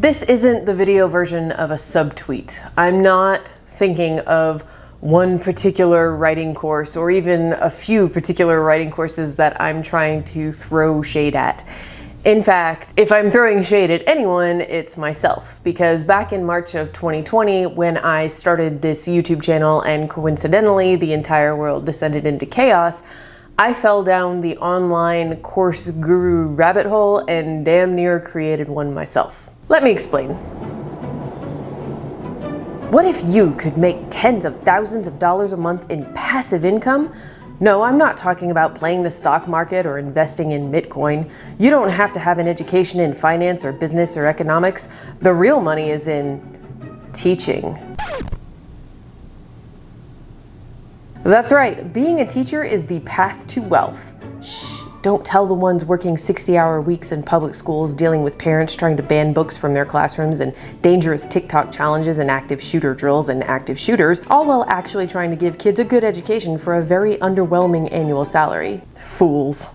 This isn't the video version of a subtweet. I'm not thinking of one particular writing course or even a few particular writing courses that I'm trying to throw shade at. In fact, if I'm throwing shade at anyone, it's myself, because back in March of 2020, when I started this YouTube channel and coincidentally the entire world descended into chaos, I fell down the online course guru rabbit hole and damn near created one myself. Let me explain. What if you could make tens of thousands of dollars a month in passive income? No, I'm not talking about playing the stock market or investing in Bitcoin. You don't have to have an education in finance or business or economics. The real money is in teaching. That's right, being a teacher is the path to wealth. Shh, don't tell the ones working 60-hour weeks in public schools, dealing with parents trying to ban books from their classrooms and dangerous TikTok challenges and active shooter drills and active shooters, all while actually trying to give kids a good education for a very underwhelming annual salary. Fools.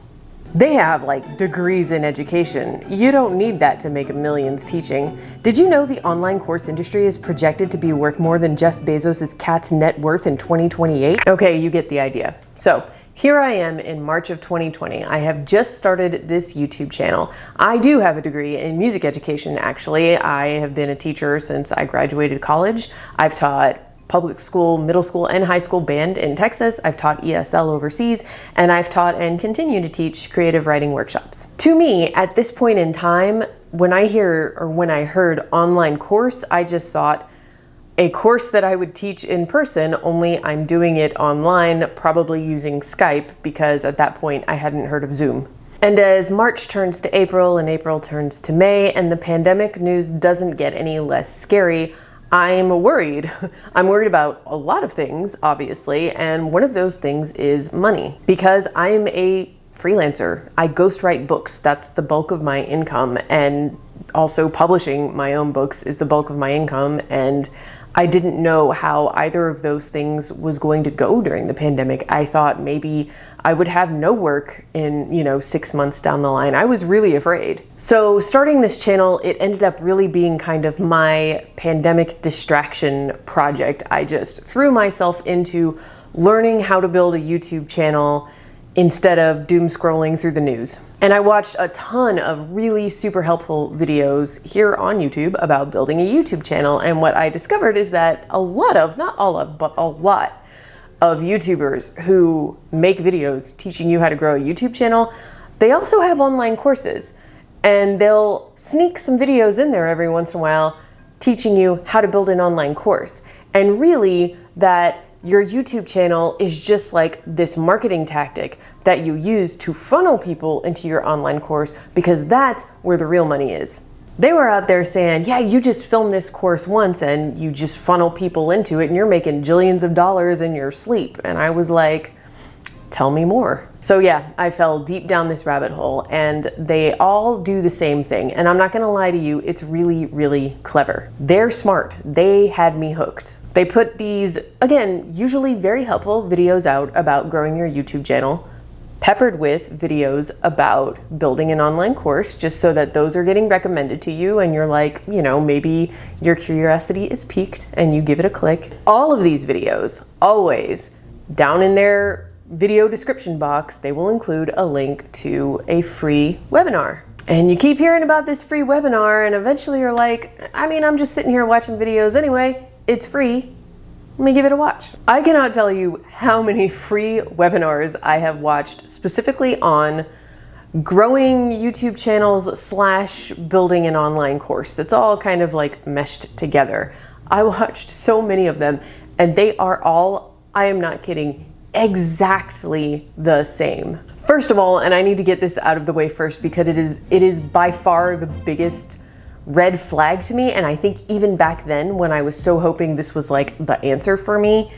They have like degrees in education. You don't need that to make millions teaching. Did you know the online course industry is projected to be worth more than Jeff Bezos' cat's net worth in 2028? Okay, you get the idea. So, here I am in March of 2020. I have just started this YouTube channel. I do have a degree in music education, actually. I have been a teacher since I graduated college. I've taught public school, middle school, and high school band in Texas. I've taught ESL overseas, and I've taught and continue to teach creative writing workshops. To me, at this point in time, when I heard online course, I just thought, a course that I would teach in person, only I'm doing it online, probably using Skype, because at that point I hadn't heard of Zoom. And as March turns to April and April turns to May and the pandemic news doesn't get any less scary, I'm worried. I'm worried about a lot of things, obviously, and one of those things is money. Because I'm a freelancer. I ghostwrite books. That's the bulk of my income, and also publishing my own books is the bulk of my income, and I didn't know how either of those things was going to go during the pandemic. I thought maybe I would have no work in, 6 months down the line. I was really afraid. So starting this channel, it ended up really being kind of my pandemic distraction project. I just threw myself into learning how to build a YouTube channel instead of doom scrolling through the news. And I watched a ton of really super helpful videos here on YouTube about building a YouTube channel. And what I discovered is that a lot of, not all of, but a lot of YouTubers who make videos teaching you how to grow a YouTube channel, they also have online courses. And they'll sneak some videos in there every once in a while teaching you how to build an online course. And really, that your YouTube channel is just like this marketing tactic that you use to funnel people into your online course, because that's where the real money is. They were out there saying, yeah, you just film this course once and you just funnel people into it and you're making jillions of dollars in your sleep. And I was like, tell me more. So yeah, I fell deep down this rabbit hole, and they all do the same thing. And I'm not gonna lie to you, it's really, really clever. They're smart. They had me hooked. They put these, again, usually very helpful videos out about growing your YouTube channel, peppered with videos about building an online course, just so that those are getting recommended to you and you're like, maybe your curiosity is piqued and you give it a click. All of these videos, always, down in their video description box, they will include a link to a free webinar. And you keep hearing about this free webinar and eventually you're like, I'm just sitting here watching videos anyway. It's free. Let me give it a watch. I cannot tell you how many free webinars I have watched specifically on growing YouTube channels / building an online course. It's all kind of like meshed together. I watched so many of them, and they are all, I am not kidding, exactly the same. First of all, and I need to get this out of the way first because it is by far the biggest red flag to me, and I think even back then when I was so hoping this was like the answer for me,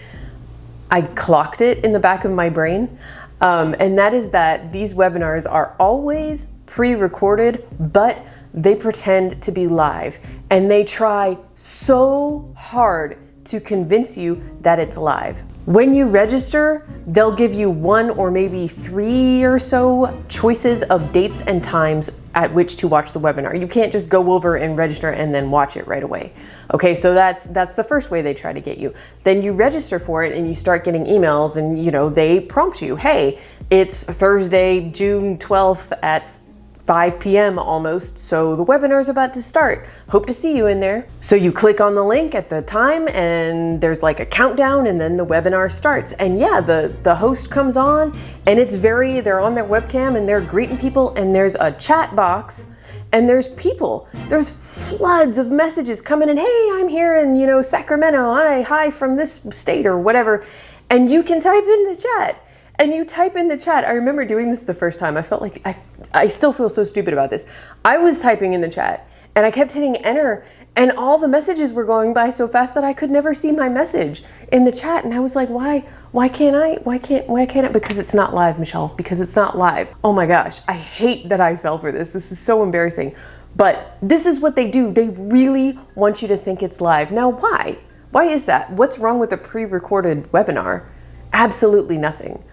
I clocked it in the back of my brain, and that is that these webinars are always pre-recorded, but they pretend to be live, and they try so hard to convince you that it's live. When you register, they'll give you 1 or maybe 3 or so choices of dates and times at which to watch the webinar. You can't just go over and register and then watch it right away. Okay, so that's the first way they try to get you. Then you register for it and you start getting emails, and they prompt you, hey, it's Thursday, June 12th at 5 p.m. almost, so the webinar is about to start. Hope to see you in there. So you click on the link at the time and there's like a countdown, and then the webinar starts. And yeah, the host comes on and they're on their webcam and they're greeting people, and there's a chat box and there's people. There's floods of messages coming in. Hey, I'm here in, Sacramento. Hi from this state or whatever. And you can type in the chat. And you type in the chat. I remember doing this the first time. I felt like I still feel so stupid about this. I was typing in the chat and I kept hitting enter, and all the messages were going by so fast that I could never see my message in the chat. And I was like, why can't I? Because it's not live, Michelle, because it's not live. Oh my gosh, I hate that I fell for this. This is so embarrassing. But this is what they do. They really want you to think it's live. Now, why? Why is that? What's wrong with a pre-recorded webinar? Absolutely nothing.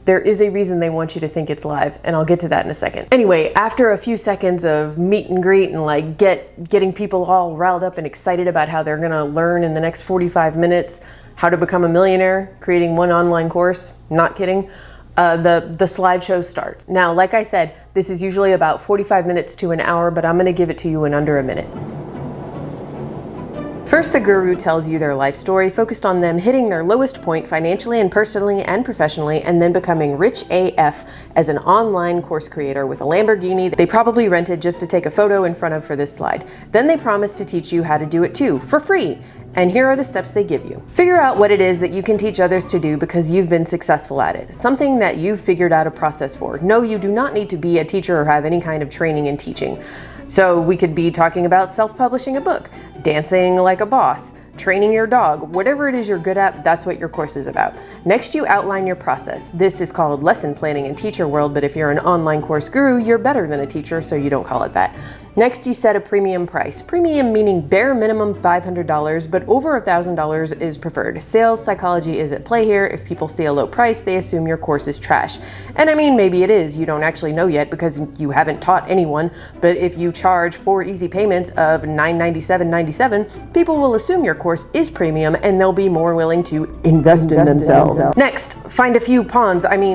There is a reason they want you to think it's live, and I'll get to that in a second. Anyway, after a few seconds of meet and greet and like getting people all riled up and excited about how they're gonna learn in the next 45 minutes how to become a millionaire, creating one online course, not kidding, the slideshow starts. Now, like I said, this is usually about 45 minutes to an hour, but I'm gonna give it to you in under a minute. First, the guru tells you their life story, focused on them hitting their lowest point financially and personally and professionally, and then becoming rich AF as an online course creator with a Lamborghini they probably rented just to take a photo in front of for this slide. Then they promise to teach you how to do it too, for free. And here are the steps they give you. Figure out what it is that you can teach others to do because you've been successful at it. Something that you've figured out a process for. No, you do not need to be a teacher or have any kind of training in teaching. So we could be talking about self-publishing a book, dancing like a boss, training your dog, whatever it is you're good at, that's what your course is about. Next, you outline your process. This is called lesson planning in teacher world, but if you're an online course guru, you're better than a teacher, so you don't call it that. Next, you set a premium price. Premium meaning bare minimum $500, but over $1,000 is preferred. Sales psychology is at play here. If people see a low price, they assume your course is trash. And I mean, maybe it is. You don't actually know yet because you haven't taught anyone. But if you charge 4 easy payments of $997.97, people will assume your course is premium and they'll be more willing to invest in themselves. Next, find a few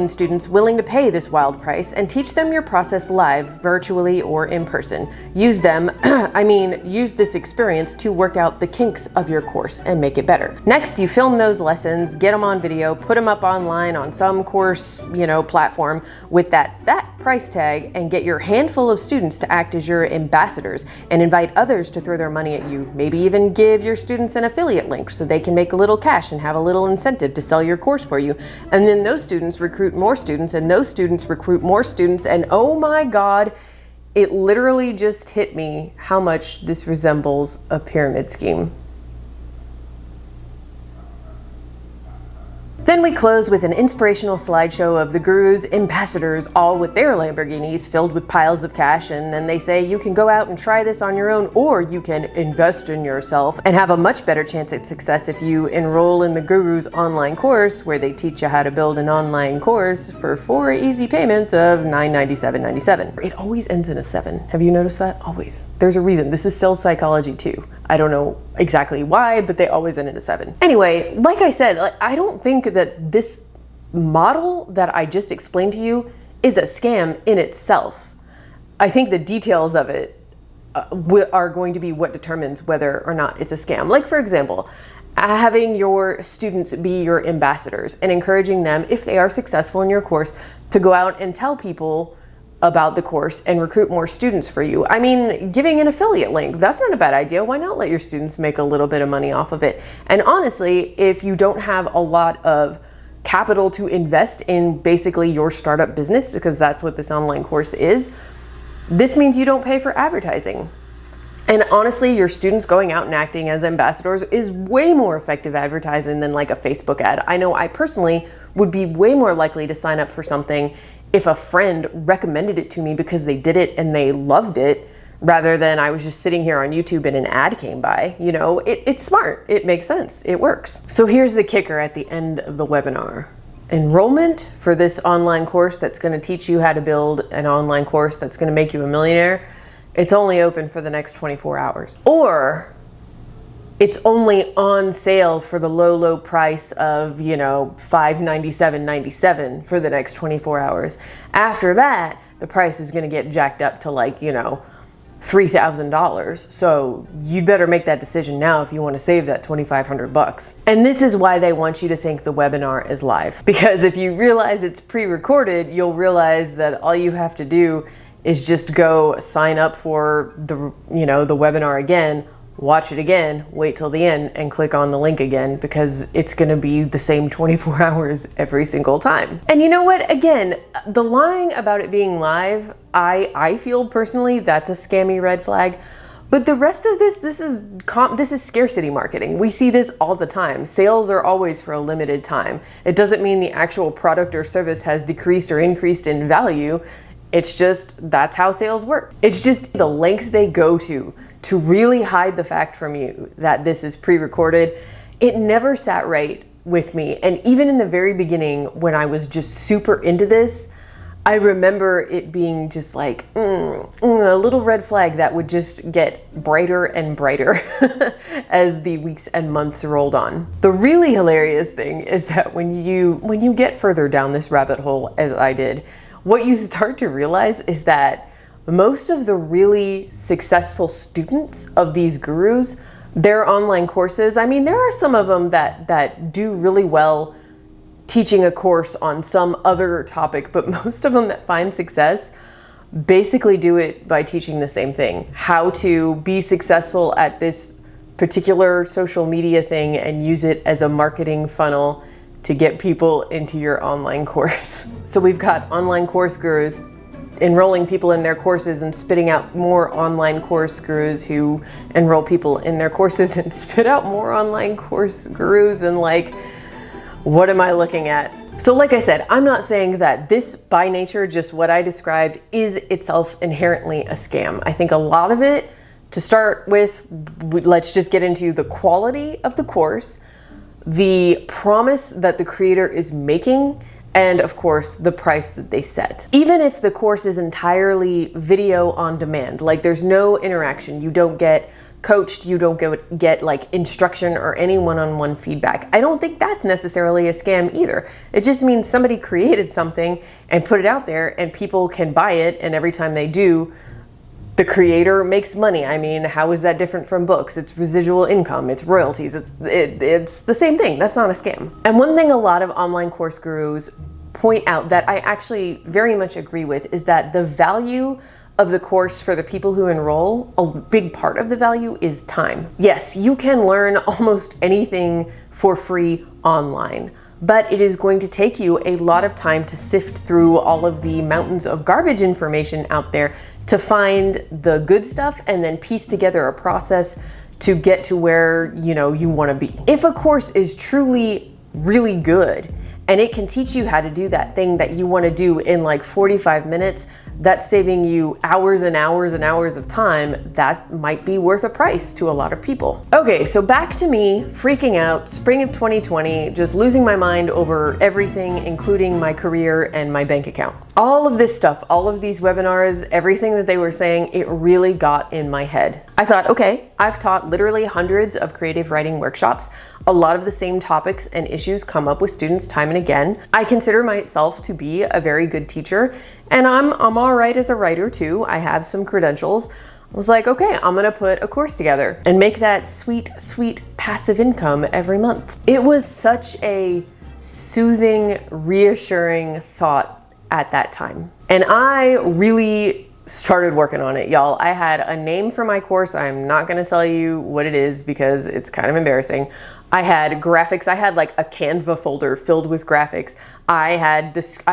students willing to pay this wild price and teach them your process live, virtually or in person. Use this experience to work out the kinks of your course and make it better. Next, you film those lessons, get them on video, put them up online on some course, platform with that price tag, and get your handful of students to act as your ambassadors and invite others to throw their money at you. Maybe even give your students an affiliate link so they can make a little cash and have a little incentive to sell your course for you. And then those students recruit more students, and those students recruit more students, and oh my God, it literally just hit me how much this resembles a pyramid scheme. Then we close with an inspirational slideshow of the guru's ambassadors, all with their Lamborghinis filled with piles of cash, and then they say you can go out and try this on your own, or you can invest in yourself and have a much better chance at success if you enroll in the guru's online course, where they teach you how to build an online course for 4 easy payments of $997.97. It always ends in a 7. Have you noticed that? Always. There's a reason. This is sales psychology too. I don't know exactly why, but they always end in a 7. Anyway, like I said, I don't think that this model that I just explained to you is a scam in itself. I think the details of it are going to be what determines whether or not it's a scam. Like, for example, having your students be your ambassadors and encouraging them, if they are successful in your course, to go out and tell people about the course and recruit more students for you. I mean, giving an affiliate link, that's not a bad idea. Why not let your students make a little bit of money off of it? And honestly, if you don't have a lot of capital to invest in basically your startup business, because that's what this online course is, this means you don't pay for advertising. And honestly, your students going out and acting as ambassadors is way more effective advertising than like a Facebook ad. I know I personally would be way more likely to sign up for something if a friend recommended it to me because they did it and they loved it, rather than I was just sitting here on YouTube and an ad came by. You know, it's smart. It makes sense. It works. So here's the kicker at the end of the webinar. Enrollment for this online course that's going to teach you how to build an online course that's going to make you a millionaire, it's only open for the next 24 hours. Or it's only on sale for the low price of, you know, $597.97 for the next 24 hours. After that, the price is going to get jacked up to like, you know, $3,000. So you'd better make that decision now if you want to save that 2,500 bucks. And this is why they want you to think the webinar is live. Because if you realize it's pre-recorded, you'll realize that all you have to do is just go sign up for the, you know, the webinar again, watch it again, wait till the end, and click on the link again, because it's gonna be the same 24 hours every single time. And you know what? Again, the lying about it being live, I feel personally that's a scammy red flag. But the rest of this is scarcity marketing. We see this all the time. Sales are always for a limited time. It doesn't mean the actual product or service has decreased or increased in value. It's just, that's how sales work. It's just the lengths they go to really hide the fact from you that this is pre-recorded. It never sat right with me. And even in the very beginning, when I was just super into this, I remember it being just like a little red flag that would just get brighter and brighter as the weeks and months rolled on. The really hilarious thing is that when you get further down this rabbit hole, as I did, what you start to realize is that most of the really successful students of these gurus, their online courses, I mean, there are some of them that do really well teaching a course on some other topic, but most of them that find success basically do it by teaching the same thing. How to be successful at this particular social media thing and use it as a marketing funnel to get people into your online course. So we've got online course gurus enrolling people in their courses and spitting out more online course gurus who enroll people in their courses and spit out more online course gurus, and like, what am I looking at? So like I said, I'm not saying that this by nature, just what I described, is itself inherently a scam. I think a lot of it, to start with, let's just get into the quality of the course, the promise that the creator is making, and of course, the price that they set. Even if the course is entirely video on demand, like there's no interaction, you don't get coached, you don't get like instruction or any one-on-one feedback, I don't think that's necessarily a scam either. It just means somebody created something and put it out there and people can buy it, and every time they do, the creator makes money. I mean, how is that different from books? It's residual income, it's royalties, it's the same thing. That's not a scam. And one thing a lot of online course gurus point out that I actually very much agree with is that the value of the course for the people who enroll, a big part of the value is time. Yes, you can learn almost anything for free online, but it is going to take you a lot of time to sift through all of the mountains of garbage information out there to find the good stuff and then piece together a process to get to where you want to be. If a course is truly really good and it can teach you how to do that thing that you want to do in like 45 minutes, that's saving you hours and hours and hours of time, that might be worth a price to a lot of people. Okay, so back to me freaking out, spring of 2020, just losing my mind over everything, including my career and my bank account. All of this stuff, all of these webinars, everything that they were saying, it really got in my head. I thought, okay, I've taught literally hundreds of creative writing workshops. A lot of the same topics and issues come up with students time and again. I consider myself to be a very good teacher, and I'm all right as a writer too. I have some credentials. I was like, okay, I'm gonna put a course together and make that sweet, sweet passive income every month. It was such a soothing, reassuring thought at that time. And I really started working on it, y'all. I had a name for my course. I'm not gonna tell you what it is because it's kind of embarrassing. I had graphics. I had like a Canva folder filled with graphics. I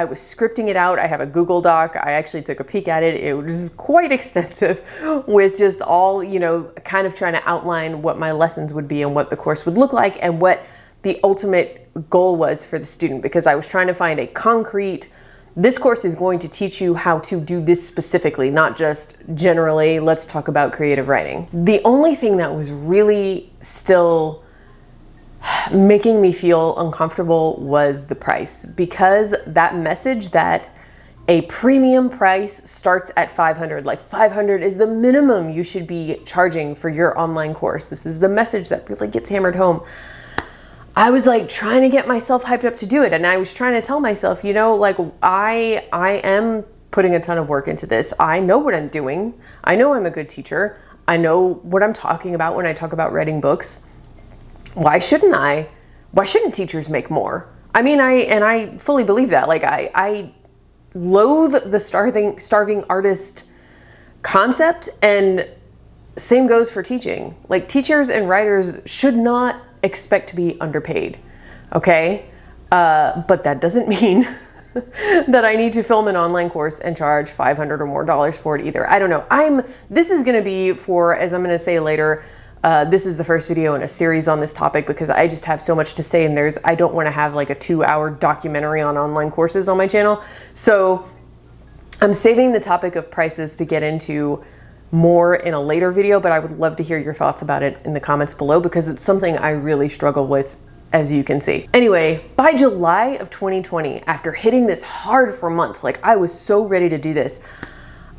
was scripting it out. I have a Google Doc. I actually took a peek at it. It was quite extensive with just all, kind of trying to outline what my lessons would be and what the course would look like and what the ultimate goal was for the student, because I was trying to find a concrete This course is going to teach you how to do this specifically, not just generally, let's talk about creative writing. The only thing that was really still making me feel uncomfortable was the price, because that message that a premium price starts at $500, like $500 is the minimum you should be charging for your online course. This is the message that really gets hammered home. I was like trying to get myself hyped up to do it. And I was trying to tell myself, you know, like I am putting a ton of work into this. I know what I'm doing. I know I'm a good teacher. I know what I'm talking about when I talk about writing books. Why shouldn't I? Why shouldn't teachers make more? I mean, I fully believe that. Like I loathe the starving artist concept, and same goes for teaching. Like teachers and writers should not expect to be underpaid, okay? But that doesn't mean that I need to film an online course and charge $500 or more for it either. I don't know. This is gonna be for, as I'm gonna say later, this is the first video in a series on this topic because I just have so much to say, and I don't wanna have like a 2-hour documentary on online courses on my channel. So I'm saving the topic of prices to get into more in a later video, but I would love to hear your thoughts about it in the comments below because it's something I really struggle with, as you can see. Anyway, by July of 2020, after hitting this hard for months, like I was so ready to do this,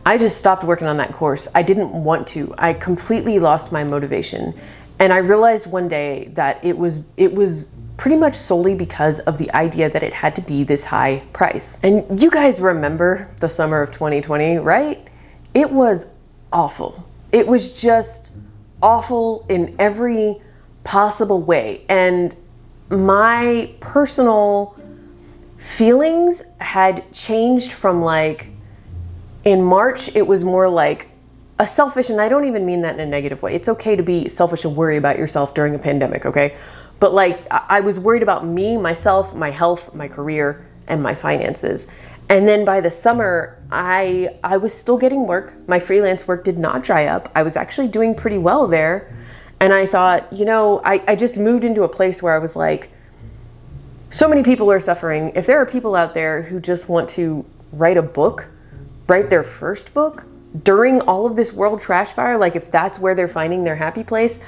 I just stopped working on that course. I didn't want to. I completely lost my motivation. And I realized one day that it was pretty much solely because of the idea that it had to be this high price. And you guys remember the summer of 2020, right? It was awful. It was just awful in every possible way. And my personal feelings had changed from like, in March, it was more like a selfish, and I don't even mean that in a negative way. It's okay to be selfish and worry about yourself during a pandemic, okay? But like, I was worried about me, myself, my health, my career, and my finances. And then by the summer, I was still getting work. My freelance work did not dry up. I was actually doing pretty well there. And I thought, you know, I just moved into a place where I was like, so many people are suffering. If there are people out there who just want to write a book, write their first book during all of this world trash fire, like if that's where they're finding their happy place,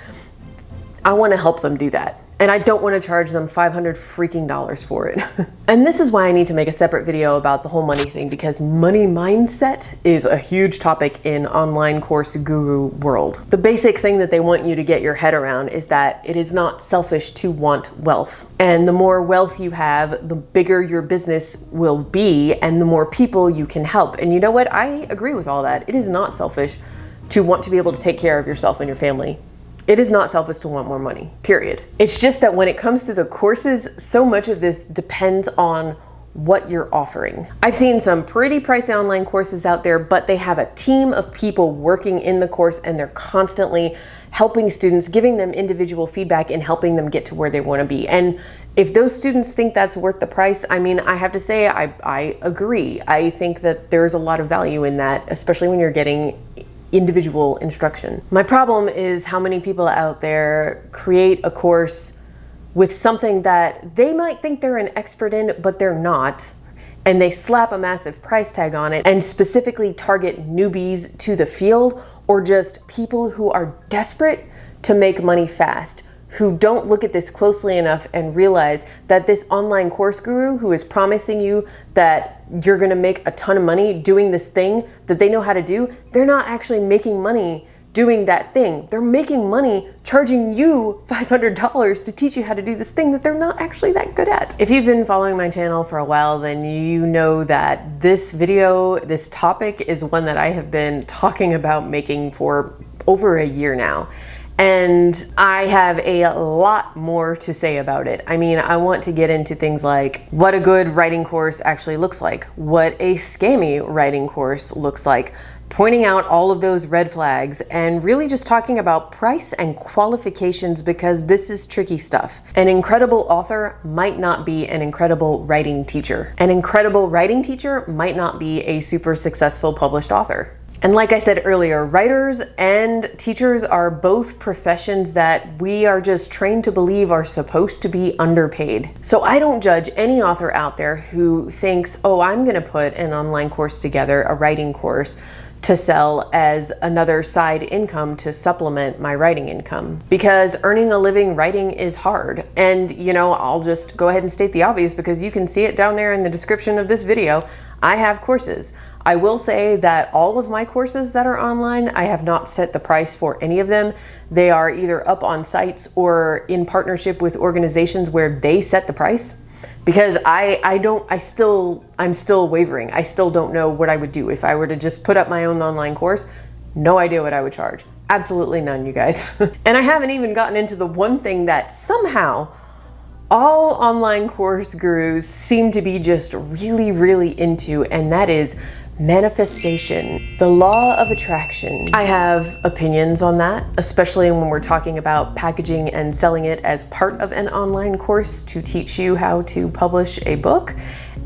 I want to help them do that. And I don't want to charge them $500 freaking dollars for it. And this is why I need to make a separate video about the whole money thing, because money mindset is a huge topic in online course guru world. The basic thing that they want you to get your head around is that it is not selfish to want wealth. And the more wealth you have, the bigger your business will be and the more people you can help. And you know what? I agree with all that. It is not selfish to want to be able to take care of yourself and your family. It is not selfish to want more money, period. It's just that when it comes to the courses, so much of this depends on what you're offering. I've seen some pretty pricey online courses out there, but they have a team of people working in the course and they're constantly helping students, giving them individual feedback and helping them get to where they want to be. And if those students think that's worth the price, I mean, I have to say, I agree. I think that there's a lot of value in that, especially when you're getting individual instruction. My problem is how many people out there create a course with something that they might think they're an expert in, but they're not. And they slap a massive price tag on it and specifically target newbies to the field or just people who are desperate to make money fast, who don't look at this closely enough and realize that this online course guru who is promising you that you're gonna make a ton of money doing this thing that they know how to do, they're not actually making money doing that thing. They're making money charging you $500 to teach you how to do this thing that they're not actually that good at. If you've been following my channel for a while, then you know that this video, this topic is one that I have been talking about making for over a year now. And I have a lot more to say about it. I mean, I want to get into things like what a good writing course actually looks like, what a scammy writing course looks like, pointing out all of those red flags, and really just talking about price and qualifications because this is tricky stuff. An incredible author might not be an incredible writing teacher. An incredible writing teacher might not be a super successful published author. And like I said earlier, writers and teachers are both professions that we are just trained to believe are supposed to be underpaid. So I don't judge any author out there who thinks, oh, I'm gonna put an online course together, a writing course, to sell as another side income to supplement my writing income. Because earning a living writing is hard. And you know, I'll just go ahead and state the obvious because you can see it down there in the description of this video. I have courses. I will say that all of my courses that are online, I have not set the price for any of them. They are either up on sites or in partnership with organizations where they set the price. Because I'm still wavering. I still don't know what I would do if I were to just put up my own online course. No idea what I would charge. Absolutely none, you guys. And I haven't even gotten into the one thing that somehow all online course gurus seem to be just really, really into, and that is manifestation, the law of attraction. I have opinions on that, especially when we're talking about packaging and selling it as part of an online course to teach you how to publish a book.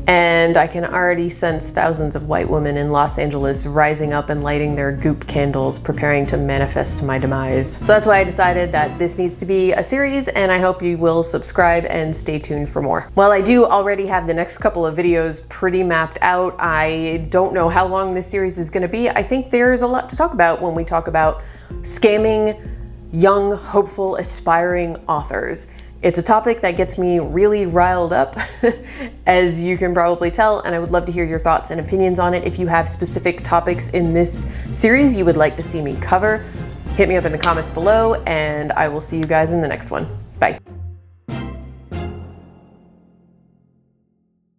And I can already sense thousands of white women in Los Angeles rising up and lighting their goop candles, preparing to manifest my demise. So that's why I decided that this needs to be a series, and I hope you will subscribe and stay tuned for more. While I do already have the next couple of videos pretty mapped out, I don't know how long this series is gonna be. I think there's a lot to talk about when we talk about scamming young, hopeful, aspiring authors. It's a topic that gets me really riled up, as you can probably tell, and I would love to hear your thoughts and opinions on it. If you have specific topics in this series you would like to see me cover, hit me up in the comments below, and I will see you guys in the next one. Bye.